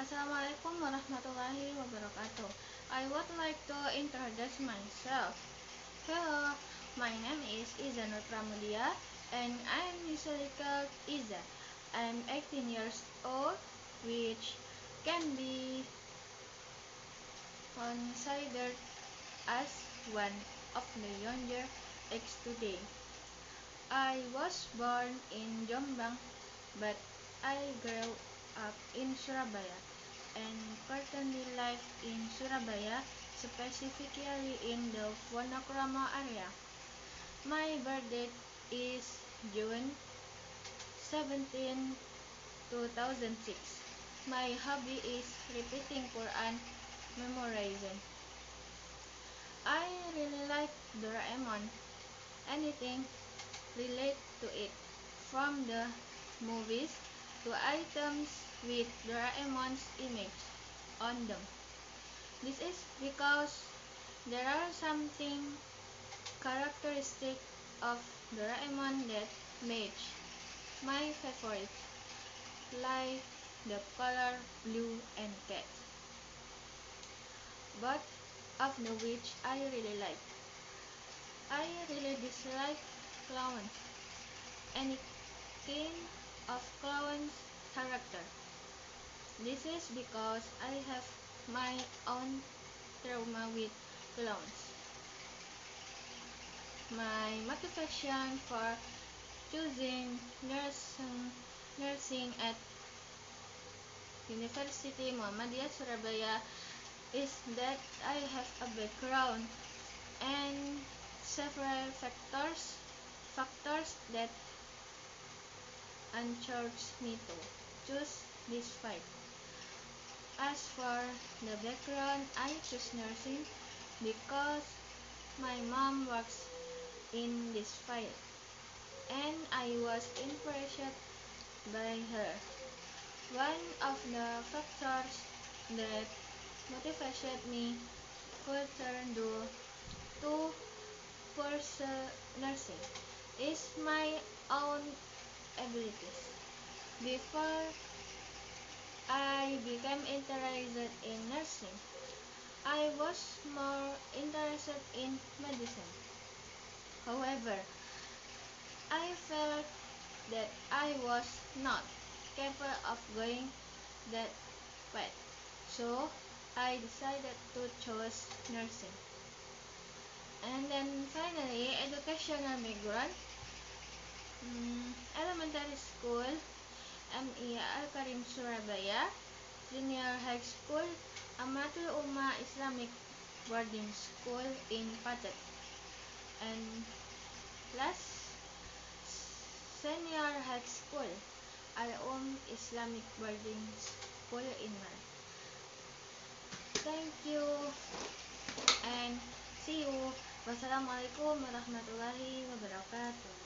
Assalamualaikum warahmatullahi wabarakatuh. I would like to introduce myself. Hello, my name is Iza Nur Pramudia and I am usually called Iza. I am 18 years old, which can be considered as one of the younger age today. I was born in Jombang, but I grew up in Surabaya and currently live in Surabaya, specifically in the Wonokromo area. My birthday is June 17, 2006. My hobby is repeating Quran memorizing. I really like Doraemon. Anything relate to it, from the movies to items with Doraemon's image on them. This is because there are something characteristic of Doraemon that match my favorite, like the color blue and cat, both of the which I really like. I really dislike clowns, any kind of clown's character. This is because I have my own trauma with clowns. My motivation for choosing nursing at University Muhammadiyah Surabaya is that I have a background and several factors that encourage me to choose this field. As for the background, I choose nursing because my mom works in this field and I was impressed by her. One of the factors that motivated me could turn to pursue nursing is my own abilities. Before I became interested in nursing, I was more interested in medicine. However, I felt that I was not capable of going that path, so I decided to choose nursing. And then finally, educational background. Elementary school, M.I. Al-Karim Surabaya. Junior high school, Amatul Umma Islamic Boarding School in Pacet. And last, senior high school, Islamic Boarding School in Mar. Thank you and see you. Wassalamualaikum warahmatullahi wabarakatuh.